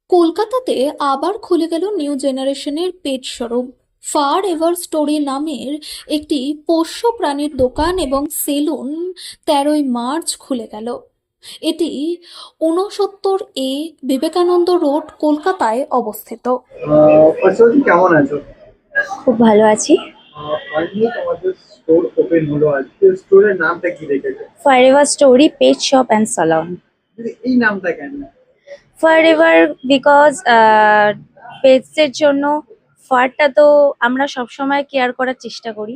কলকাতাতে আবার খুলে গেল নিউ জেনারেশনের পেট শোরুম। ফার এভার স্টোরি নামের একটি পোষ্য প্রাণীর দোকান এবং সেলুন 13ই মার্চ খুলে গেল। এটি 69A বিবেকানন্দ রোড, কলকাতায় অবস্থিত। ফার্স্ট কেমন আছো? খুব ভালো আছি। ফাইনালি তোমাদের স্টোর ওপেন হলো আজকে। স্টোরের নামটা কি রেখেছে? Forever story pet shop and salon. দিদি, এই নামটা কেন? ফরএভার বিকজ পেটসের জন্য ফারটা তো আমরা সবসময় কেয়ার করার চেষ্টা করি,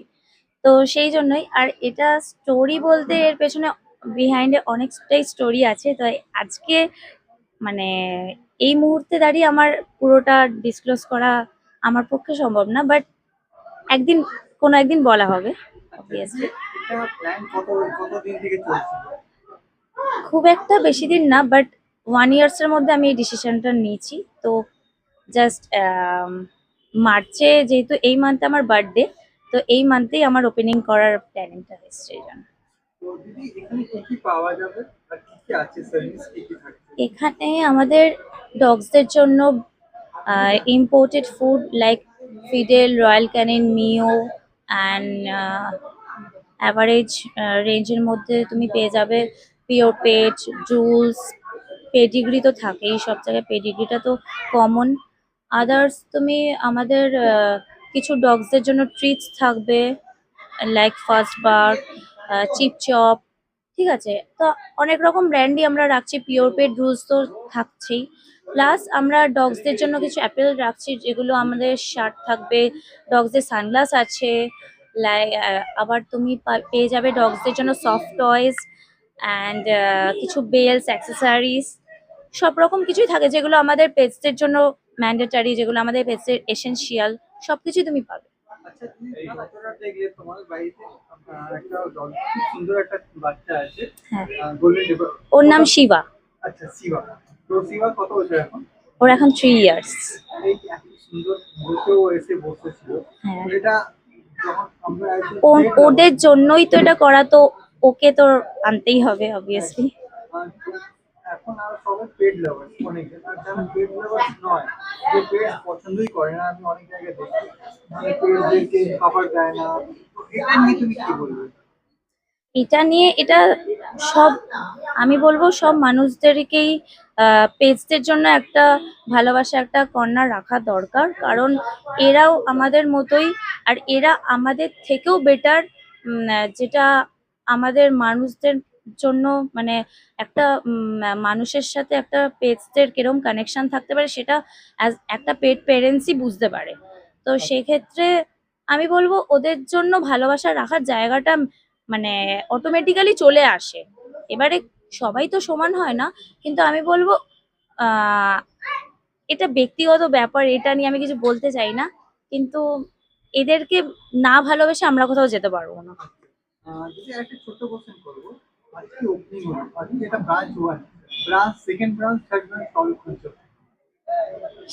তো সেই জন্যই। আর এটা স্টোরি বলতে এর পেছনে বিহাইন্ডে অনেকটাই স্টোরি আছে, তো আজকে মানে এই মুহূর্তে দাঁড়িয়ে আমার পুরোটা ডিসক্লোজ করা আমার পক্ষে সম্ভব না, বাট একদিন কোনো একদিন বলা হবে আচ্ছা দিদি, অবভিয়াসলি। এটা প্ল্যান কতদিন থেকে চলছিল? খুব একটা বেশি দিন না, বাট 1 ইয়ার্স এর মধ্যে আমি এই ডিসিশনটা নিয়েছি। তো জাস্ট মার্চে, যেহেতু এই মান্থে আমার বার্থডে, তো এই মান্থেই আমার ওপেনিং করার প্ল্যানিংটা হয়েছে এই জন্য। তো দিদি, এখানে কি কি পাওয়া যাবে আর কি কি আছে, সার্ভিস কি কি থাকছে? এখানে আমাদের ডগসদের জন্য ইম্পোর্টেড ফুড লাইক ফিডেল, Royal Canin, Meo and average রেঞ্জের মধ্যে তুমি পেয়ে যাবে পিওর পেট, জুলস, পেডিগ্রি তো থাকেই সব জায়গায়, পেডিগ্রিটা তো কমন। আদার্স তুমি আমাদের কিছু ডগসদের জন্য ট্রিটস থাকবে লাইক ফার্স্ট বার, চিপ চপ, ঠিক আছে। তো অনেক রকম ব্র্যান্ডই আমরা রাখছি, পিওর পেট রুলস তো থাকছেই। প্লাস আমরা ডগসদের জন্য কিছু অ্যাপেল রাখছি, যেগুলো আমাদের শার্ট থাকবে, ডগসদের সানগ্লাস আছে, আবার তুমি পেয়ে যাবে ডগসদের জন্য সফট টয়েস অ্যান্ড কিছু বেলস, অ্যাক্সেসরিজ, সব রকম কিছুই থাকে যেগুলো আমাদের পেটসদের জন্য ম্যান্ডেটারি, যেগুলো আমাদের পেটসের এসেনশিয়াল, সবকিছুই তুমি পাবে। আচ্ছা দিদি, যতটা দেখলে তোমার বাড়িতে একটা খুব সুন্দর একটা বাচ্চা আছে, হ্যাঁ, গোল্ডেন রিপার। ওর নাম শিবা। আচ্ছা, শিবা। তো শিবা কত বছর এখন? ওর এখন 3 ইয়ার্স। এই এত সুন্দর মুখেও এসে বসেছিল। হ্যাঁ, তো এটা যখন আমরা একজন ওদের জন্যই তো এটা করা, তো ওকে তো আনতেই হবে অবভিয়াসলি। তো এখন আর সবাই পেট লাভার, অনেকে আর যারা পেট লাভার নয়, যে পেট পছন্দই করে না, আমি অনেক জায়গায় দেখি যে পেটদেরকে খাবার দেয় না। তো এটা নিয়ে তুমি কি বলবে? এটা নিয়ে এটা সব, আমি বলবো সব মানুষদেরকেই পেটসদের জন্য একটা ভালোবাসা, একটা কর্নার রাখা দরকার, কারণ এরাও আমাদের মতোই, আর এরা আমাদের থেকেও বেটার। যেটা আমাদের মানুষদের জন্য মানে একটা মানুষের সাথে একটা পেটসদের কিরকম কানেকশন থাকতে পারে, সেটা অ্যাজ একটা পেট পেরেন্টসই বুঝতে পারে। তো সেক্ষেত্রে আমি বলবো ওদের জন্য ভালোবাসা রাখার জায়গাটা মানে অটোমেটিক্যালি চলে আসে। এবারে সবাই তো সমান হয় না, কিন্তু আমি বলবো আহ এটা ব্যক্তিগত ব্যাপার, এটা নিয়ে আমি কিছু বলতে চাই না, কিন্তু এদেরকে না ভালোবেসে আমরা কোথাও যেতে পারবো না। যদি একটা ছোট্ট কোশ্চেন করবো, আজকে ওপেনিং হলো, আজকে এটা branch one, branch second branch, third branch কবে খুলছে?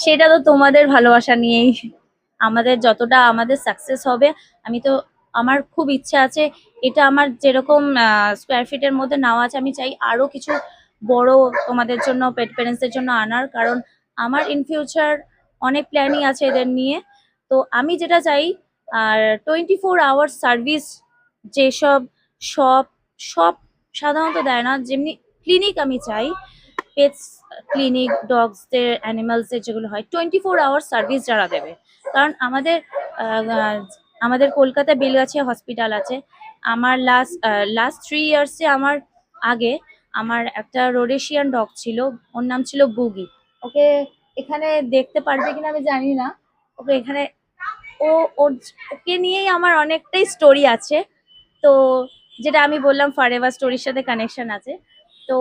সেটা তো তোমাদের ভালোবাসা নিয়েই, আমাদের যতটা আমাদের সাকসেস হবে, আমি তো, আমার খুব ইচ্ছে আছে এটা আমার যেরকম স্কোয়ার ফিটের মধ্যে নেওয়া আছে, আমি চাই আরো কিছু বড় তোমাদের জন্য, পেট প্যারেন্টসদের জন্য আনার, কারণ আমার ইন ফিউচার অনেক প্ল্যানই আছে এদের নিয়ে। তো আমি যেটা চাই, আর 24 আওয়ার্স সার্ভিস যেসব সব সব সাধারণত দেয় না, যেমনি ক্লিনিক আমি চাই, পেটস ক্লিনিক, ডগসদের, অ্যানিমালসদের যেগুলো হয়, 24 আওয়ার সার্ভিস যারা দেবে। কারণ আমাদের আহ, আহ, আমাদের কলকাতায় বেলগাছিয়া হসপিটাল আছে। আমার লাস্ট 3 ইয়ার্সে আমার আগে আমার একটা রোডেশিয়ান ডগ ছিল, ওর নাম ছিল বুগি। ওকে এখানে দেখতে পারবে কিনা আমি জানি না, ওকে এখানে, ও ওর ওকে নিয়েই আমার অনেকটাই স্টোরি আছে। তো যেটা আমি বললাম ফরএভার স্টোরির সাথে কানেকশন আছে। তো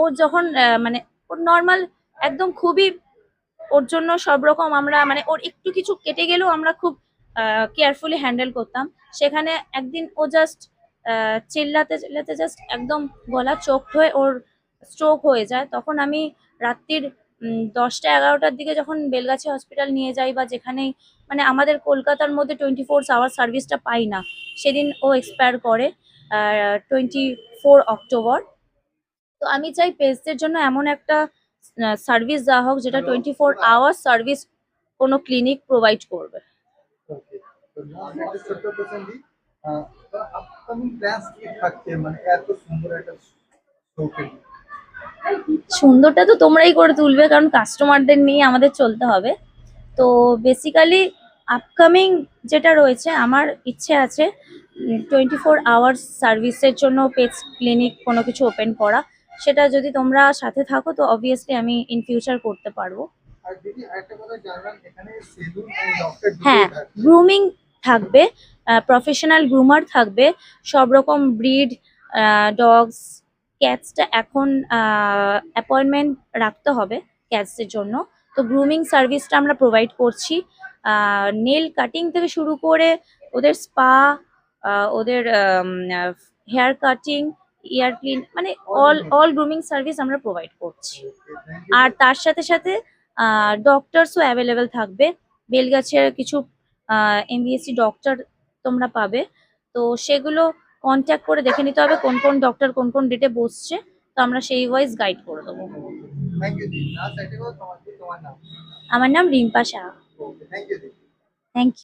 ও যখন মানে ওর নর্মাল একদম খুবই, ওর জন্য সব রকম আমরা মানে ওর একটু কিছু কেটে গেলেও আমরা খুব কেয়ারফুলি হ্যান্ডেল করতাম। সেখানে একদিন ও জাস্ট চিল্লাতে চিল্লাতে জাস্ট একদম গলা চোখ হয়ে ওর স্ট্রোক হয়ে যায়। তখন আমি রাত্রির 10টা 11টার দিকে যখন বেলগাছি হসপিটাল নিয়ে যাই বা যেখানেই, মানে আমাদের কলকাতার মধ্যে 24 আওয়ার সার্ভিসটা পাই না, সেদিন ও এক্সপায়ার করে 24 অক্টোবর। তো আমি চাই পেটসদের জন্য এমন একটা সার্ভিস দেওয়া হোক, যেটা 24 আওয়ার সার্ভিস কোনো ক্লিনিক প্রোভাইড করবে। ওকে, তো লাস্ট একটা ছোট্ট কোশ্চেন দিই, আপকামিং প্ল্যানস কি থাকছে মানে এত সুন্দর একটা শোকে? সুন্দরটা তো তোমরাই করে তুলবে, কারণ কাস্টমারদের নিয়ে আমাদের চলতে হবে। তো বেসিক্যালি আপকামিং যেটা রয়েছে, আমার ইচ্ছে আছে 24 আওয়ার্স সার্ভিসের জন্য পেটস ক্লিনিক কোনো কিছু ওপেন করা। সেটা যদি তোমরা সাথে থাকো তো অবভিয়াসলি আমি ইন ফিউচার করতে পারবো। আর দিদি আরেকটা কথা জানলাম, এখানে সেলুন আর ডক্টর হ্যাঁ, দুটোই থাকছে। গ্রুমিং থাকবে, প্রফেশনাল গ্রুমার থাকবে, সব রকম ব্রিড, ডগস, ক্যাটসটা এখন অ্যাপয়েন্টমেন্ট রাখতে হবে ক্যাটসের জন্য। তো গ্রুমিং সার্ভিসটা আমরা প্রোভাইড করছি, নেল কাটিং থেকে শুরু করে ওদের স্পা, ওদের হেয়ার কাটিং, ইয়ার ক্লিন, মানে অল গ্রুমিং সার্ভিস আমরা প্রোভাইড করছি। থ্যাংক আর ইউ। তার সাথে সাথে ডক্টরসও অ্যাভেলেবেল থাকবে। বেলগাছিয়ার কিছু এমবিএসসি ডক্টর তোমরা পাবে, তো সেগুলো কন্ট্যাক্ট করে দেখে নিতে হবে কোন কোন ডক্টর কোন কোন ডেটে বসছে, তো আমরা সেই ওয়াইজ গাইড করে দেবো। থ্যাংক ইউ দিদি। লাস্ট একটা কথা, তোমার নাম? আমার নাম Rimpa Shah. Okay, thank you দিদি। Thank you.